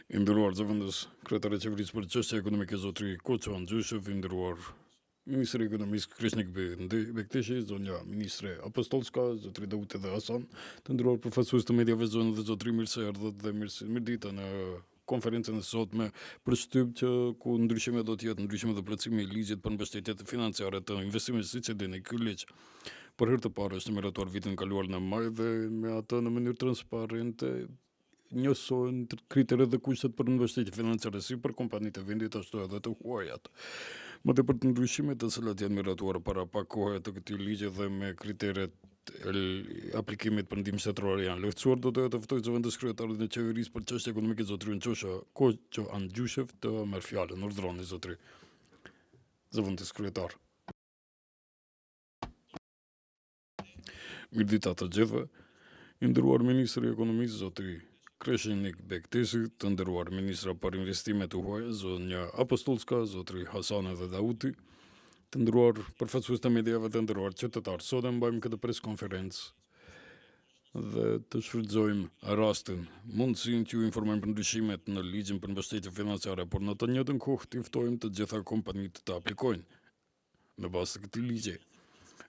I nderuar zëvendës, kryetari i qeverisë për çështje ekonomike zotri Koço Anxhyshev, i nderuar Ministri i Ekonomisë Krishnik Bekteshi, zonja Ministre Apostolska, zotri Daute dhe Hasan, të nderuar përfaqësues të mediave zonë dhe zotri mirë se erdhët dhe mirëdita në konferencën e sotme për shtyp që ku ndryshime do të jetë ndryshime dhe plotësimi i ligjit për mbështetjet financiare të investimeve siç e dini ky ligj. Për herë të parë është miratuar vitin e kaluar në maj dhe me atë në mënyrë transparente njësohen kriteret dhe kushtet për mbështetje financiare si për kompanitë e vendit ashtu edhe të huajat. Më tepër të ndryshimet të cilat janë miratuar para pak kohe të këtij ligji dhe me kriteret aplikimit për ndihmë shtetërore janë lehtësuar, do të ftoj zëvendës kryetarin e qeverisë për çështje ekonomike zotrin Koço Anxhyshev të merr fjalën. Urdhroni zotri. Zëvendës kryetar. Mirëdita të gjithëve. I nderuar Ministri i Ekonomisë zotri Krishnik Bekteshi, të nderuar Ministra për investime të huaja zonja Apostolska, zotri Hasan dhe Dauti, të nderuar përfaqësues të mediave, të nderuar qytetarë. Sot e mbajmë këtë preskonferencë dhe të shfrytëzojmë rastin, mundësinë që ju informojmë për ndryshimet në ligjin për mbështetje financiare, por në të njëjtën kohë të ftojmë të gjitha kompanitë të aplikojnë në bazë të këtij ligji.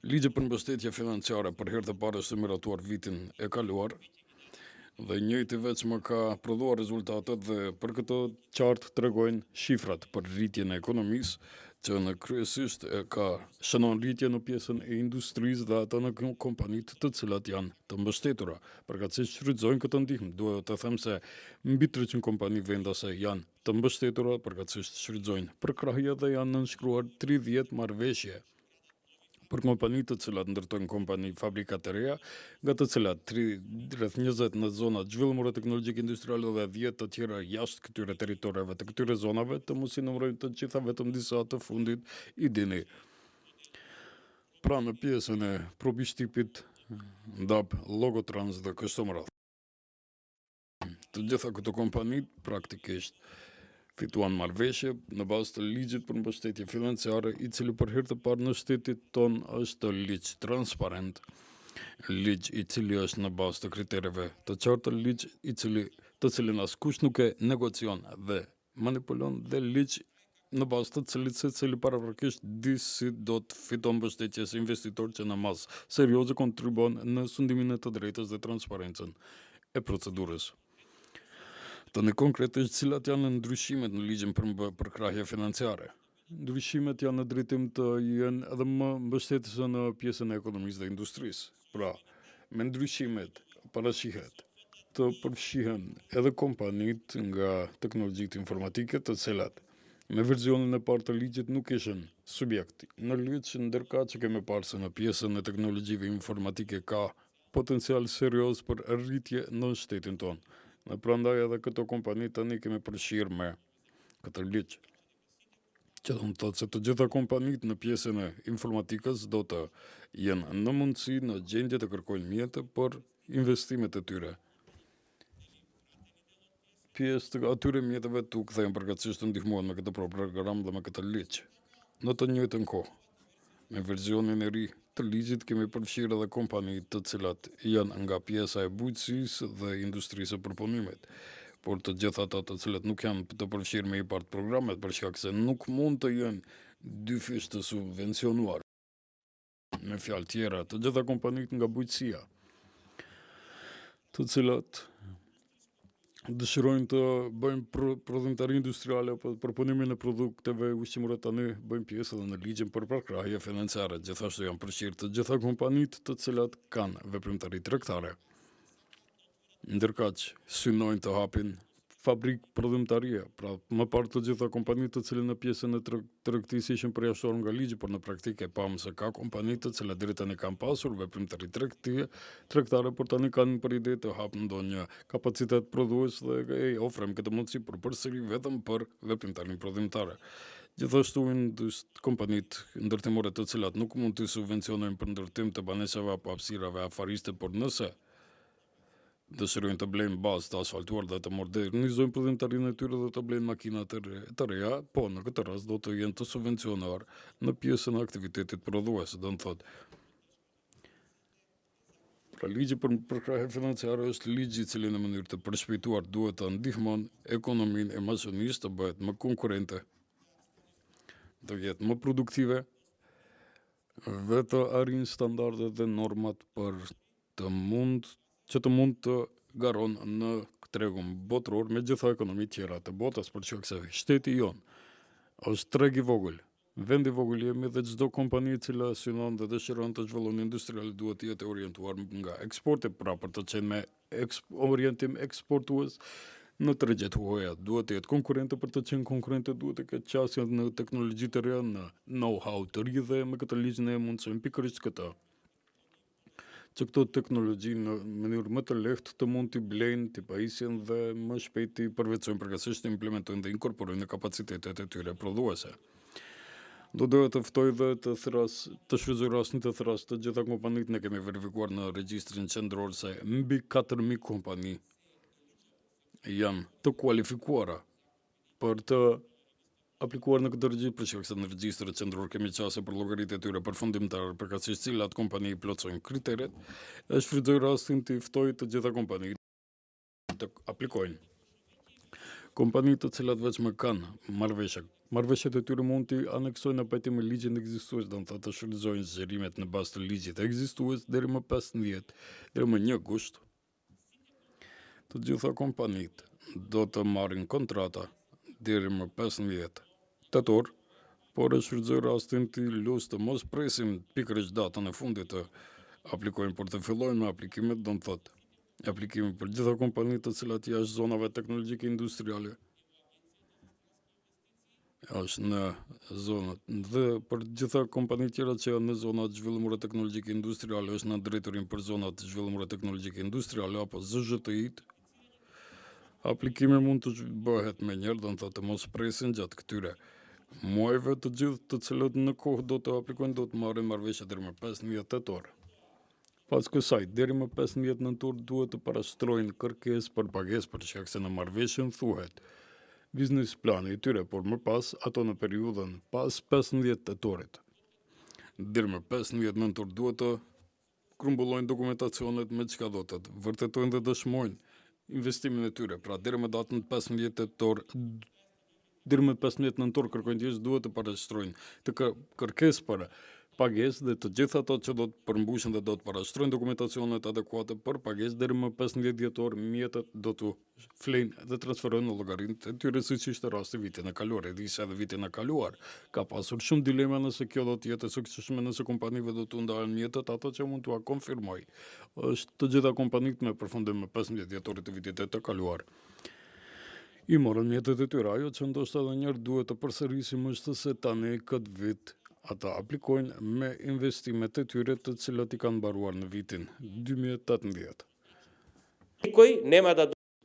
Ligji për mbështetje financiare për herë të parë është miratuar vitin e kaluar dhe njëjti veç më ka prodhuar rezultatet dhe për këtë qartë tregojnë shifrat për rritjen e ekonomisë që në kryesisht ka shënon rritje në pjesën e industrisë dhe ato në kompanitë të cilat janë të mbështetura. Përkatësisht shfrytëzojnë këtë ndihmë. Duhet të them se mbi 300 kompani vendase janë të mbështetura, përkatësisht shfrytëzojnë përkrahje dhe janë nënshkruar 30 marrëveshje për kompanitë të cilat ndërtojnë kompani fabrika të reja, nga të cilat rreth 20 në zona zhvillimore teknologjike industriale dhe 10 të tjera jashtë këtyre territoreve të këtyre zonave, të mos i numërojmë të gjitha vetëm disa të fundit i dini. Pra në pjesën e probishtipit ndap Logotrans dhe kështu me radhë. Të gjitha këto kompani praktikisht fituan marrëveshje në bazë të ligjit për mbështetje financiare, i cili për herë të parë në shtetin ton është ligj transparent, ligj i cili është në bazë të kritereve të qarta, ligj të cilin askush nuk e negocion dhe manipulon, dhe ligj në bazë të cilit secili paraprakisht di si do të fiton mbështetje si investitor që në masë serioze kontribon në sundimin e të drejtës dhe transparencën e procedurës. Tani konkretisht cilat janë ndryshimet në ligjin për krahje financiare. Ndryshimet janë në drejtim të jenë edhe më mbështetëse në pjesën e ekonomisë dhe industrisë. Pra, me ndryshimet parashihet të përfshihen edhe kompanitë nga teknologjitë informatike të cilat me versionin e parë të ligjit nuk ishin subjekti në ligj, ndërkaq që kemi parë se në pjesën e teknologjive informatike ka potencial serioz për rritje në shtetin tonë. Në prandaj edhe këto kompani tani kemi përfshirë me këtë ligj. Që do të thotë se të gjitha kompanitë në pjesën e informatikës do të jenë në mundësi, në gjendje të kërkojnë mjete për investimet e tyre. Pjesë të atyre mjeteve tu kthehen përkatësisht të ndihmohen me këtë program dhe me këtë ligj. Në të njëjtën kohë, me versionin e ri të ligjit kemi përfshirë edhe kompani të cilat janë nga pjesa e bujqësisë dhe industrisë së përpunimit, por të gjitha ata të cilat nuk janë të përfshirë me i part programet për shkak se nuk mund të jenë dyfish të subvencionuar. Me fjalë tjera, të gjitha kompanitë nga bujqësia, të cilat dëshirojnë të bëjmë prodhimtari industriale apo përpunimin e produkteve ushqimore tani bëjmë pjesë edhe në ligjin për përkrahje financiare. Gjithashtu janë përfshirë të gjitha kompanitë të cilat kanë veprimtari tregtare. Ndërkaq synojnë të hapin fabrikë prodhimtarie, pra më parë të gjitha kompanitë të cilën në pjesën e tregtisë ishin përjashtuar nga ligji, por në praktikë pam se ka kompani të cilat deri tani kanë pasur veprimtari tregtare, por tani kanë për ide të hapin ndonjë kapacitet prodhues dhe ofrojmë këtë mundësi për përsëri vetëm për veprimtarin prodhimtare. Gjithashtu kompanitë ndërtimore të cilat nuk mund të subvencionojnë për ndërtim të banesave apo hapësirave afariste, por nëse dëshirojnë të blejnë bazë të asfaltuar dhe të modernizojnë prodhimtarinë e tyre dhe të blejnë makina të reja, po në këtë rast do të jenë të subvencionuar në pjesën e aktivitetit prodhues, do të thotë. Pra ligji për përkrahje financiare është ligji i cili në mënyrë të përshpejtuar duhet të ndihmon ekonominë e mashonisë të bëhet më konkurrente, të jetë më produktive dhe të arrijnë standardet dhe normat që të mund të garon në tregun botror me gjitha ekonomitë tjera të botës, për shkak se shteti jon është treg i vogël. Vend i vogël jemi dhe çdo kompani e cila synon dhe dëshiron të zhvillojë industrial duhet të jetë orientuar nga eksporti, pra për të qenë me orientim eksportues në tregjet huaja. Duhet të jetë konkurrente, për të qenë konkurrente duhet të ketë qasje në teknologji të reja, në know-how të ri dhe me këtë ligj ne mundsojmë pikërisht këtë. Që këto teknologji në mënyrë më të lehtë të mund t'i blejnë, t'i pajisjen dhe më shpejt t'i përvecojnë përgjithsisht të implementojnë dhe inkorporojnë në kapacitetet e tyre prodhuese. Do doja të ftoj dhe të shfrytëzoj rastin të thras të gjitha kompanitë. Ne kemi verifikuar në regjistrin qendror se mbi 4.000 kompani janë të kualifikuara për të aplikuar në këtë regjistër, për shkak se në regjistrin qendror kemi qasje për llogaritë e tyre përfundimtare, përkatësisht cilat kompani plotësojnë kriteret. E shfrytëzoj rastin të ftoj të gjitha kompanitë të aplikojnë. Kompanitë të cilat vetëm kanë marrëveshjet e tyre mund t'i aneksojnë në pajtim me ligjin ekzistues, do të thotë të shfrytëzojnë zgjerimet në bazë të ligjit ekzistues deri më 15, deri më 1 gusht. Të gjitha kompanitë do të marrin kontrata deri më 15 tetor, por e shfrytëzoj rastin të lus të mos presim pikërisht datën e fundit të aplikojnë, por të fillojnë me aplikimet, do të thotë aplikimi për gjitha kompanitë të cilat jashtë zonave teknologjike industriale është në zonat dhe për gjitha kompanitë tjera që janë në zonat zhvillimore teknologjike industriale është në drejtorin për zonat zhvillimore teknologjike industriale apo ZZTI-t. Aplikimi mund të bëhet me njërë, do të thotë mos presin gjatë këtyre muajve të gjithë të cilët në kohë do të aplikojnë, do të marrin marrëveshje deri më 15 tetor. Pas kësaj, deri më 15 nëntor duhet të parashtrojnë kërkesë për pagesë, për shkak se në marrëveshjen thuhet biznes plani i tyre, por më pas ato në periudhën pas 15 tetorit. Deri më 15 nëntor duhet të grumbullojnë dokumentacionet me çka do të vërtetojnë dhe dëshmojnë investimin e tyre. Pra deri më datën 15 tetor, deri më 15 nëntor kërkojnë duhet të parashtrojnë të kërkesë për pagesë dhe të gjitha ato që do të përmbushin dhe do të parashtrojnë dokumentacionet adekuate për pagesë deri më 15 dhjetor, mjetet do të flejnë dhe transferojnë në llogaritë e tyre, siç ishte rasti vitin e kaluar. E di se edhe vitin e kaluar ka pasur shumë dilema nëse kjo do të jetë e suksesshme, nëse kompanive do të ndahen mjetet. Ato që mund t'ua konfirmoj është të gjitha kompanitë me përfundim më 15 dhjetorit të vitit të kaluar i morën mjetet e tyre. Ajo që ndoshta edhe njërë duhet të përsërisim është se tani këtë vit ata aplikojnë me investimet e tyre të cilat i kanë mbaruar në vitin 2018.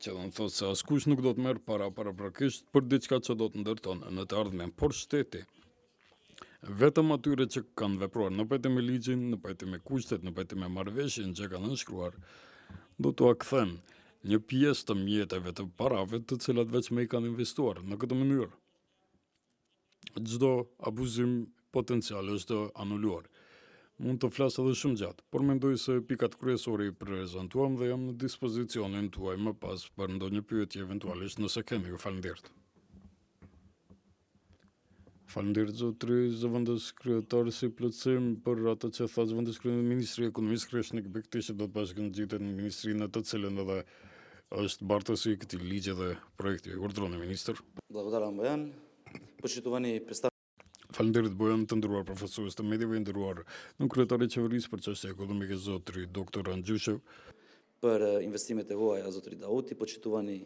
Që do të thotë se askush nuk do të merr paraprakisht për diçka që do të ndërton në të ardhmen, por shteti vetëm atyre që kanë vepruar në pajtim me ligjin, në pajtim me kushtet, në pajtim me marrëveshjen që kanë nënshkruar, do t'u kthen një pjesë të mjeteve të parave të cilat vetëm i kanë investuar në këtë mënyrë. Çdo abuzim potencial është anuluar. Mund të flas edhe shumë gjatë, por mendoj se pikat kryesore i prezantuam dhe jam në dispozicionin tuaj më pas për ndonjë pyetje eventualisht nëse keni. Ju falenderoj. Falenderoj zotri zëvendës kryetar si plotësim për atë që tha zëvendës kryetar Ministri i Ekonomisë Kreshnik Bekti, që do të bashkëngjitet në ministrinë të cilën edhe është bartësi i këtij ligji dhe projekti. Urdhroni ministër. Благодарам Боян. Почитувани представители. Falenderit Bojan, të nderuar profesorës të mediave, nderuar në kryetari i qeverisë për çështje ekonomike zotri doktor Angjushev, Për investimet e huaja zotri Dauti, почитувани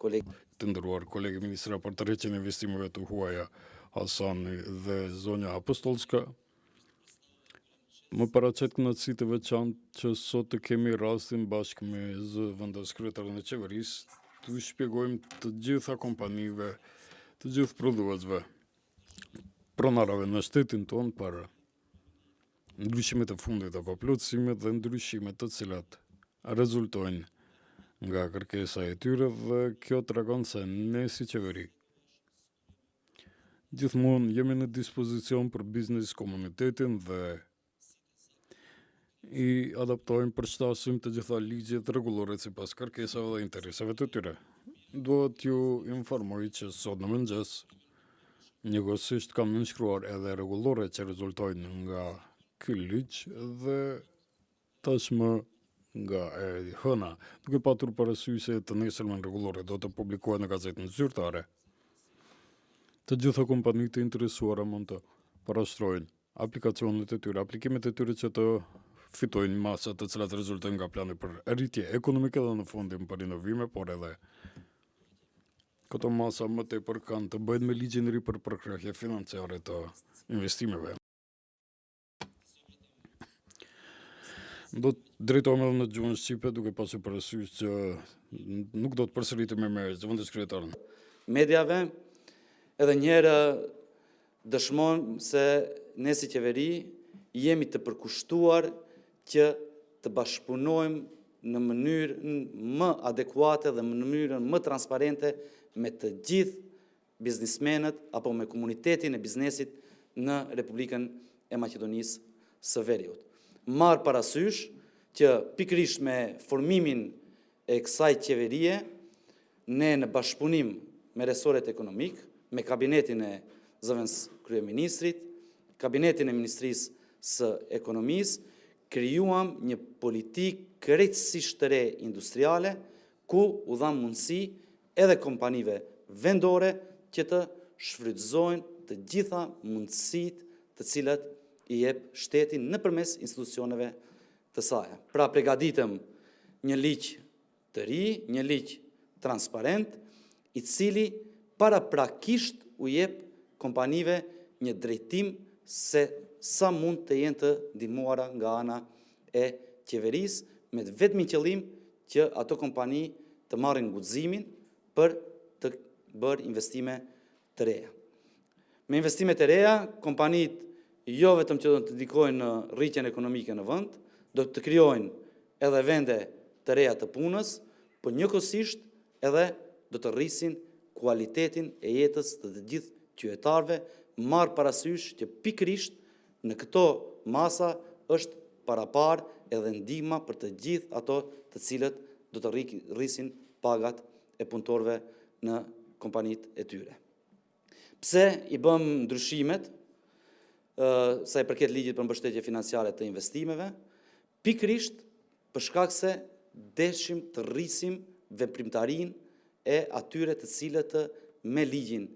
колеги. Të nderuar kolegë ministra për tërheqjen e investimeve të huaja Hasani dhe zonja Apostolska. Më paraqet kënaqësi të veçantë që sot të kemi rastin bashkë me zëvendës kryetarin e qeverisë të shpjegojmë të gjitha kompanive, të gjithë prodhuesve, pronarave në shtetin tonë për ndryshimet e fundit apo plotësimet dhe ndryshimet të cilat rezultojnë nga kërkesa e tyre, dhe kjo tregon se ne si qeveri gjithmonë jemi në dispozicion për biznes komunitetin dhe i adaptojnë përshtasim të gjitha ligjet rregullore sipas kërkesave dhe interesave të tyre. Duhet ju informoj që sot në mëngjes njëkohësisht kam nënshkruar edhe rregullore që rezultojnë nga ky ligj dhe tashmë nga e hëna, duke patur parasysh se të nesërmen rregullore do të publikohen në gazetën zyrtare. Të gjitha kompanitë të interesuara mund të parashtrojnë aplikacionet e tyre, aplikimet e tyre që të fitojnë masa të cilat rezultojnë nga plani për rritje ekonomike dhe në fundim për inovime, por edhe këto masa më tepër kanë të bëjnë me ligjin e ri për përkrahje financiare të investimeve. Do të drejtohem edhe në gjuhën shqipe duke pasur parasysh që nuk do të përsëritemi me zëvendës kryetaren. Mediave edhe njëherë dëshmon se ne si qeveri jemi të përkushtuar që të bashkëpunojmë në mënyrën më adekuate dhe në mënyrën më transparente me të gjithë biznismenët apo me komunitetin e biznesit në Republikën e Maqedonisë së Veriut. Marë parasysh që pikërisht me formimin e kësaj qeverie, ne në bashkëpunim me resoret ekonomik, me kabinetin e zëvendës kryeministrit, kabinetin e Ministrisë së Ekonomisë, krijuam një politikë krejtësisht të re industriale, ku u dham mundësi edhe kompanive vendore që të shfrytëzojnë të gjitha mundësitë të cilat i jep shteti nëpërmes institucioneve të saj. Pra përgatitëm një ligj të ri, një ligj transparent, i cili paraprakisht u jep kompanive një drejtim se sa mund të jenë të ndihmuara nga ana e qeverisë, me vetëm qëllim që ato kompani të marrin guximin për të bërë investime të reja. Me investime të reja, kompanitë jo vetëm që do të dedikojnë në rritjen ekonomike në vend, do të krijojnë edhe vende të reja të punës, por njëkohësisht edhe do të rrisin kualitetin e jetës të gjithë qytetarëve, marr parasysh që pikërisht në këto masa është parapar edhe ndihma për të gjithë ato të cilët do të rrisin pagat e punëtorëve në kompanitë e tyre. Pse i bëm ndryshimet sa i përket ligjit për mbështetje financiare të investimeve? Pikërisht për shkak se deshim të rrisim veprimtarinë e atyre të cilët me ligjin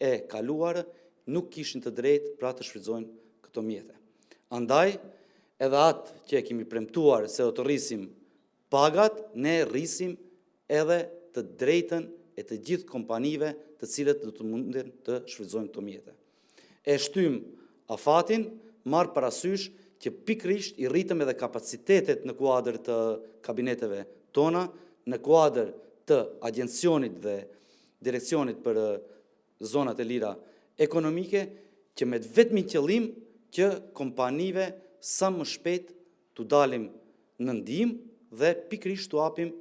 e kaluar nuk kishin të drejtë pra të shfrytëzojnë këto mjete. Andaj, edhe atë që kemi premtuar se do të rrisim pagat, ne rrisim edhe të drejtën e të gjithë kompanive të cilët do të munden të shfrytëzojnë këto mjete. E shtym afatin, marr parasysh që pikërisht i rritëm edhe kapacitetet në kuadër të kabineteve tona, në kuadër të agjencionit dhe direkcionit për zonat e lira ekonomike, që me vetëm qëllim që kompanive sa më shpejt të dalim në ndihmë dhe pikërisht të apim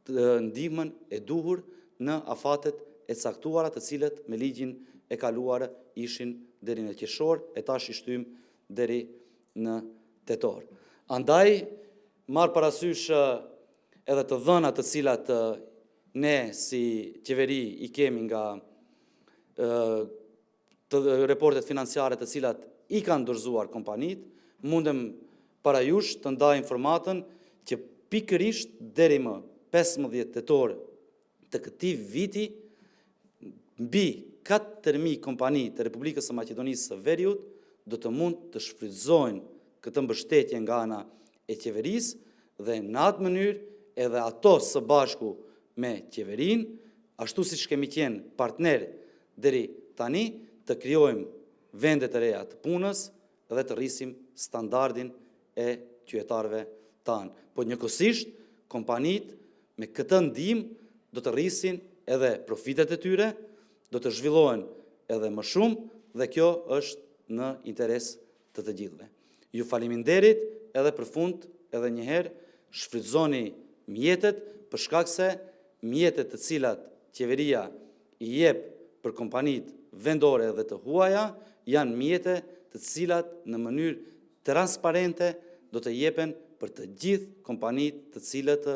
ndihmën e duhur në afatet e caktuara të cilët me ligjin e kaluar ishin deri në qershor, e tash i shtym deri në tetor. Andaj, marr parasysh edhe të dhënat të cilat ne si qeveri i kemi nga të reportet financiare të cilat i kanë dorëzuar kompanitë, mundem para jush të ndaj informatën që pikërisht deri më 15 tetor të këtij viti mbi 4.000 kompani të Republikës së Maqedonisë së Veriut do të mund të shfrytëzojnë këtë mbështetje nga ana e qeverisë dhe në atë mënyrë edhe ato së bashku me qeverinë, ashtu siç kemi qenë partner deri tani, të krijojmë vende të reja të punës dhe të rrisim standardin e qytetarëve tanë. Po njëkohësisht, kompanitë me këtë ndihmë do të rrisin edhe profitet e tyre, do të zhvillohen edhe më shumë dhe kjo është në interes të të gjithëve. Ju faleminderit edhe për fund edhe njëherë shfrytëzoni mjetet për shkak se mjetet të cilat qeveria i jep për kompanitë vendore dhe të huaja janë mjete të cilat në mënyrë transparente do të jepen për të gjithë kompanitë të cilët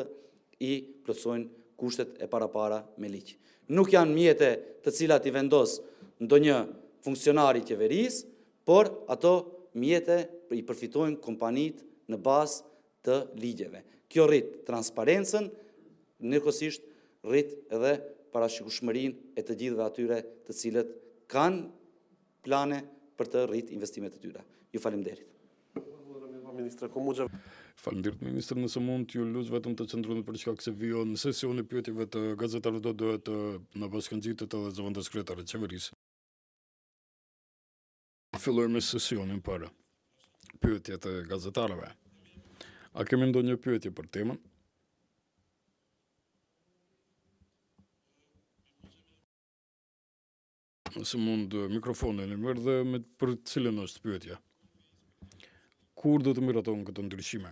i plotësojnë kushtet e para me ligj. Nuk janë mjete të cilat i vendos ndonjë funksionari i qeverisë, por ato mjete i përfitojnë kompanitë në bazë të ligjeve. Kjo rrit transparencën, njëkohësisht rrit edhe parashikueshmërinë e të gjithëve atyre të cilët kanë plane për të rrit investimet e tyre. Ju faleminderit. Ministre, ku mund Faleminderit ministër, nëse mund t'ju lutem vetëm të qëndroni për shkak se vijon sesioni pyetjeve të gazetarëve do duhet të na bashkangjitet edhe zëvendës kryetare të qeverisë. Fillojmë me sesionin për pyetjet e gazetarëve. A kemi ndonjë pyetje për temën? Nëse mund mikrofonin e mirë dhe për cilën është pyetja? Kur do të miratohen këto ndryshime?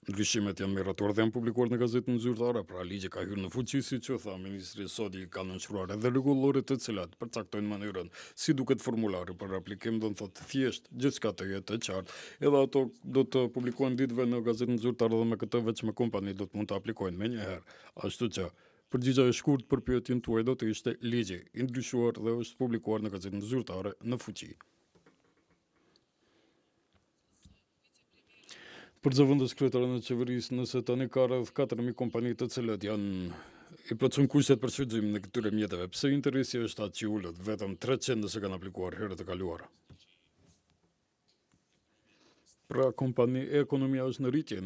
Ndryshimet janë miratuar dhe janë publikuar në gazetën zyrtare, pra ligji ka hyrë në fuqi, siç u tha ministri Sodi, kanë nënshkruar edhe rregullore të cilat përcaktojnë mënyrën si duket formulari për aplikim, do të thotë thjesht gjithçka të jetë të qartë, edhe ato do të publikohen ditëve në gazetën zyrtare dhe me këtë vetëm kompani do të mund të aplikojnë menjëherë. Ashtu që përgjigjja e shkurt për pyetjen tuaj do të ishte ligji i ndryshuar dhe është publikuar në gazetën zyrtare në fuqi. Për zëvendës kryetare në qeverisë, nëse tani ka rreth 4.000 kompani të cilat janë i plotësojnë kushtet për shfrytëzimin e këtyre mjeteve, pse interesi është atë që ulët, vetëm 300 nëse kanë aplikuar herët e kaluara? Pra kompani e ekonomia është në rritje,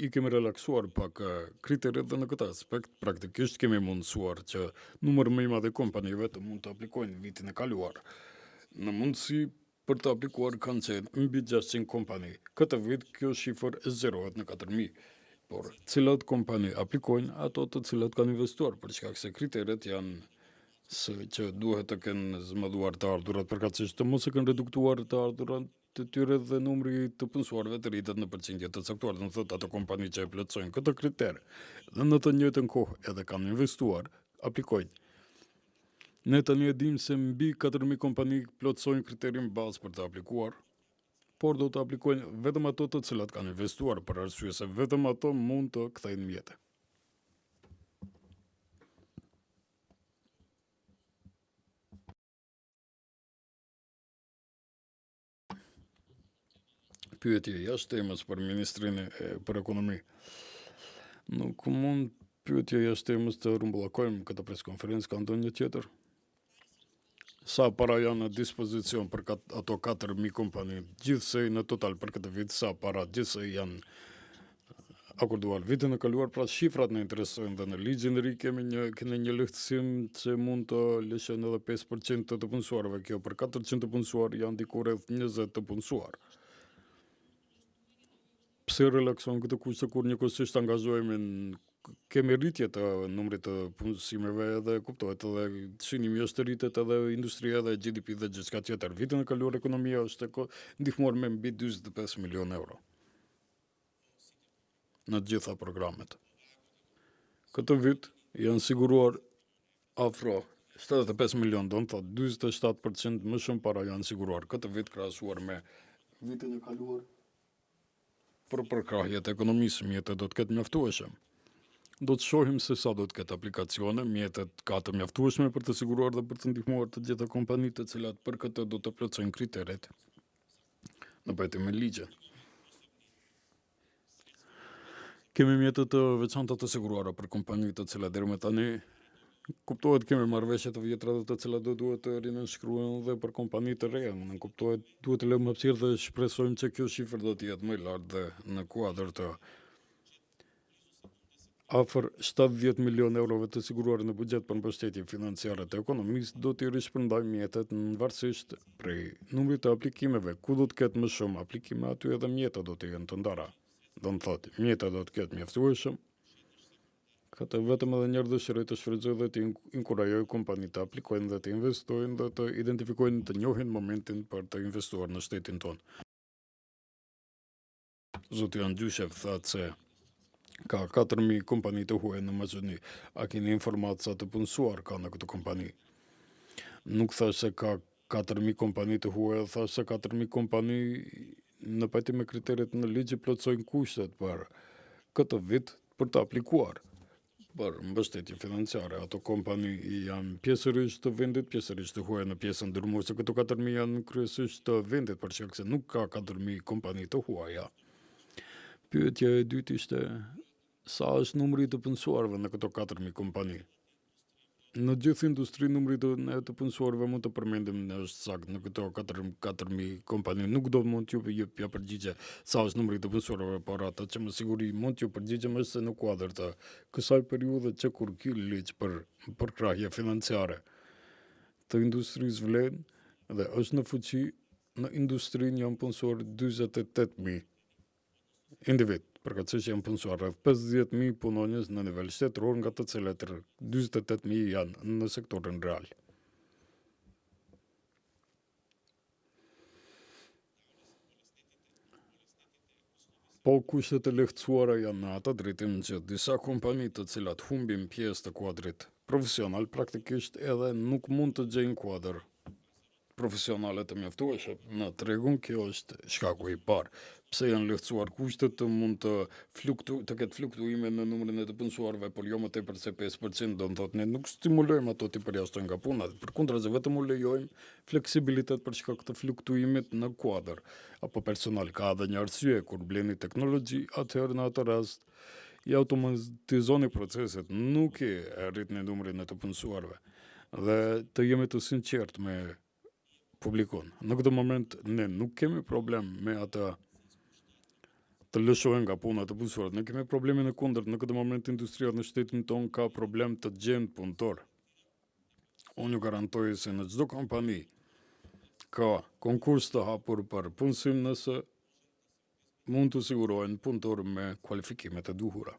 i kemi relaksuar pak kriteret dhe në këtë aspekt, praktikisht kemi mundësuar që numër më i madh i kompanive të mund të aplikojnë vitin e kaluar. Në mundësi për të aplikuar kanë qenë mbi 600 kompani. Këtë vit kjo shifër zgjerohet në 4.000. Por cilat kompani aplikojnë, ato të cilat kanë investuar, për shkak se kriteret janë se që duhet të kenë zmëdhuar të ardhurat përkatësisht të mos e kanë reduktuar të ardhurat të tyre dhe numri të punësuarve të rritet në përqindje të caktuar. Do të thotë ato kompani që e plotësojnë këtë kriter dhe në të njëjtën kohë edhe kanë investuar, aplikojnë. Ne tani e dim se mbi 4.000 kompani plotësojnë kriterin bazë për të aplikuar, por do të aplikojnë vetëm ato të cilat kanë investuar, për arsye se vetëm ato mund të kthejnë mjete. Pyetje jashtë temës për ministrin për ekonomi. Nuk mund pyetje jashtë temës të rumbullakojmë këtë preskonferencë, ka ndonjë tjetër? Sa para janë në dispozicion për ato 4.000 kompani, gjithsej në total për këtë vit, sa para gjithsej janë akorduar vitin e kaluar, pra shifrat në interesojnë dhe në ligjin e ri kemi një lehtësim që mund të lëshojnë edhe 5% të punësuarve, kjo për 400 të punësuar janë diku rreth 20 të punësuar. Pse relakson këtë kushte kur njëkohësisht angazhohemi kemi rritje të numrit të punësimeve dhe kuptohet edhe çmimi është rritet edhe industria dhe GDP dhe gjithçka tjetër. Vitin e kaluar ekonomia është ndihmuar me mbi 45 milion euro në të gjitha programet. Këtë vit janë siguruar afro 75 milion, do të thotë 47% më shumë para janë siguruar këtë vit krahasuar me vitin e kaluar. Për përkrahjet e ekonomisë, mjetet do të ketë mjaftueshëm. Do të shohim se sa do të ketë aplikacione, mjetet ka të mjaftueshme për të siguruar dhe për të ndihmuar të gjitha kompanitë të cilat për këtë do të plotësojnë kriteret në pajtim me ligjen. Kemi mjetet të veçanta të siguruara për kompanitë të cilat deri më tani kuptohet kemi marrëveshje të vjetra dhe të cilat duhet të rinënshkruhen dhe për kompani të reja. Në kuptohet duhet të lëmë hapësirë dhe shpresojmë që kjo shifër do të jetë më i lartë dhe në kuadër të afër 70 milion eurove të siguruar në buxhet për mbështetje financiare të ekonomisë do t'i rishpërndajmë mjetet në varësisht prej numrit të aplikimeve. Ku do të ketë më shumë aplikime, aty edhe mjetet do të jenë të ndara. Do të thotë, mjetet do të ketë mjaftueshëm. Këtë vetëm edhe njërë dëshiroj të shfrytëzoj dhe të inkurajoj kompani të aplikojnë dhe të investojnë dhe të identifikojnë të njohin momentin për të investuar në shtetin tonë. Zoti Andjushev thatë se ka 4.000 kompani të huaja në Maqedoni. A keni informatë sa të punësuar ka në këtë kompani? Nuk thash se ka 4.000 kompani të huaja, thash se 4.000 kompani në pajtim me kriteret në ligj plotësojnë kushtet për këtë vit për të aplikuar për mbështetje financiare. Ato kompani janë pjesërisht të vendit, pjesërisht të huaja në pjesën dërmuese. Këto 4.000 janë kryesisht të vendit, për shkak se nuk ka 4.000 kompani të huaja. Pyetja e dytë ishte sa është numri i të punësuarve në këto 4.000 kompani. Në gjithë industri numri të punësuarve mund të përmendim në është sakt në këto 4.000 kompani. Nuk do mund t'ju ja përgjigje sa është numri të punësuarve, por ata që më siguri mund t'ju përgjigjem është se në kuadër të kësaj periudhe që kur ky ligj për krahje financiare të industrisë vlen dhe është në fuqi, në industrinë janë punësuar 48.000 individ. Përkatësisht janë punësuar rreth 50.000 punonjës në nivel shtetëror, nga të cilët 48.000 janë në sektorin real. Po kushtet e lehtësuara janë në atë drejtim që disa kompani të cilat humbin pjesë të kuadrit profesional praktikisht edhe nuk mund të gjejnë kuadër profesionale të mjaftueshëm në tregun. Kjo është shkaku i parë. Pse janë lehtësuar kushtet, të mund të ketë fluktuime në numrin e të punësuarve, por jo më tepër se 5%, do të thotë ne nuk stimulojmë ato të përjashtojnë nga puna, përkundrazi vetëm u lejojmë fleksibilitet për shkak të fluktuimit në kuadër apo personal. Ka edhe një arsye, kur bleni teknologji, atëherë në atë rast i automatizoni proceset, nuk i rritni numrin e të punësuarve. Dhe të jemi të sinqert me publikun. Në këtë moment ne nuk kemi problem me atë të lëshohen nga puna të punësuarët. Ne kemi problemin e kundërt. Në këtë moment industria në shtetin ton ka problem të gjendë punëtor. Unë ju garantoj se në çdo kompani ka konkurs të hapur për punësim nëse mund të sigurohen punëtor me kualifikimet e duhura.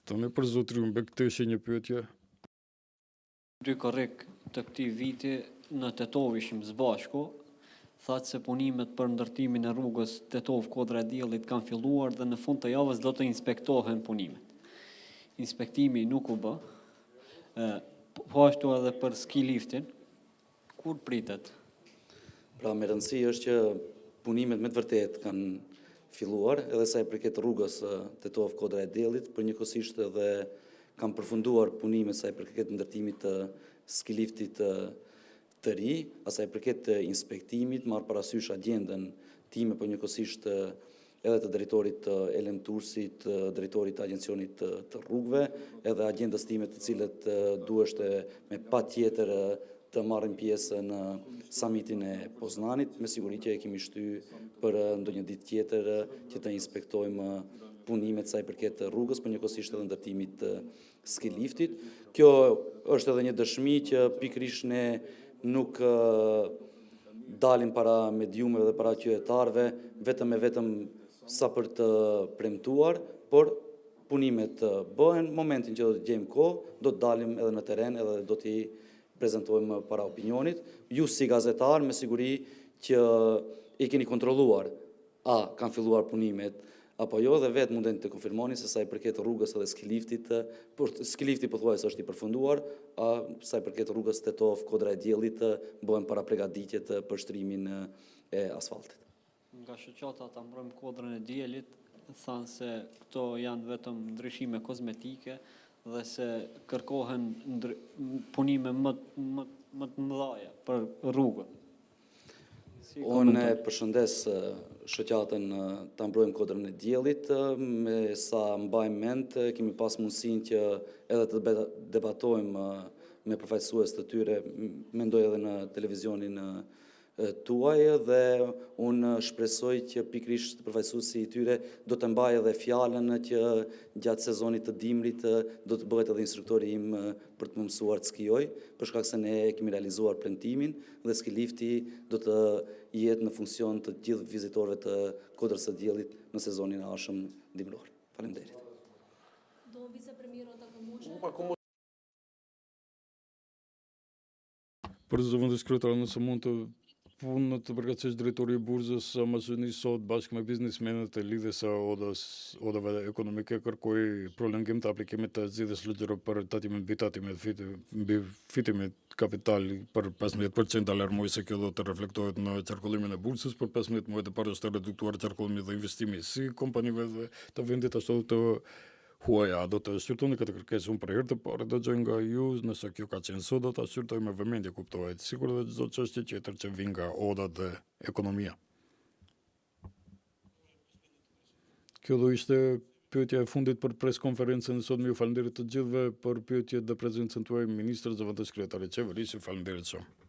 Tani për zotriun Bekteshi një pyetje. 2 korrik të këtij viti në Tetov ishim së bashku, thatë se punimet për ndërtimin e rrugës Tetov-Kodra e Diellit kanë filluar dhe në fund të javës do të inspektohen punimet. Inspektimi nuk u bë, po ashtu edhe për ski liftin, kur pritet? Pra me rëndësi është që punimet me të vërtet kanë filluar, edhe sa i përket rrugës Tetov-Kodra e Diellit, për njëkohësisht edhe kanë përfunduar punimet sa i përket ndërtimit të ski liftit të ri, asaj përket të inspektimit, marrë parasysh agjendën time, për njëkohësisht edhe të drejtorit të Elem Tursit, drejtorit të agjencionit të rrugëve, edhe agjendës time të cilët duheshte me patjetër të marrin pjesë në summitin e Poznanit, me siguri që e kemi shty për ndonjë ditë tjetër që të inspektojmë punimet sa i përket rrugës, për njëkohësisht edhe ndërtimit të ski liftit. Kjo është edhe një dëshmi që pikërisht ne nuk dalim para mediumeve dhe para qytetarëve vetëm e vetëm sa për të premtuar, por punimet bëhen, momentin që do të gjejmë kohë, do të dalim edhe në teren edhe do t'i prezentojmë para opinionit. Ju si gazetar, me siguri që i keni kontrolluar a kanë filluar punimet apo jo, dhe vetë munden të konfirmoni se sa i përket rrugës edhe ski liftit, por ski lifti pothuajse është i përfunduar, a sa i përket rrugës Tetov-Kodra e Diellit bëhen para përgatitjet për shtrimin e asfaltit. Nga shoqata ta mbrojmë Kodrën e Diellit, thanë se këto janë vetëm ndryshime kozmetike dhe se kërkohen punime më të mëdha për rrugën. Unë përshëndes shoqatën ta mbrojmë Kodrën e Diellit, me sa mbajmë mend, kemi pas mundësinë që edhe të debatojmë me përfaqësues të tyre, mendoj edhe në televizionin tuaj, dhe unë shpresoj që pikërisht përfaqësuesi i tyre do të mbajë edhe fjalën që gjatë sezonit të dimrit do të bëhet edhe instruktori im për të më mësuar të skijoj, për shkak se ne kemi realizuar premtimin dhe ski lifti do të jetë në funksion të gjithë vizitorëve të Kodrës së Diellit në sezonin e ardhshëm dimror. Faleminderit. Do vicepremiero të Komushe. Për zëvendës kryetare, nëse mund të punë në të përkatësisht drejtori i burzës Amazoni sot bashkë me biznesmenët e lidhjes së odave ekonomike kërkoi prolongim të aplikimit të zgjidhjes ligjore për tatimin mbi tatimin mbi fitimin kapital për 15%, alarmoi se kjo do të reflektohet në qarkullimin e bursës për 15 muajt e parë është të reduktuar qarkullimi dhe investimi si kompanive dhe të vendit ashtu të huaja. Do të shqyrtoni këtë kërkesë unë për herë të parë dëgjoj nga ju, nëse kjo ka qenë sot do ta shqyrtoj me vëmendje, kuptohet. Sigur dhe çdo çështje tjetër që vjen nga oda dhe ekonomia. Kjo do ishte pyetja e fundit për preskonferencën e sotme. Ju falenderoj të gjithëve për pyetjet dhe prezencën tuaj, ministër, zëvendës kryetari i qeverisë. Ju falenderoj shumë.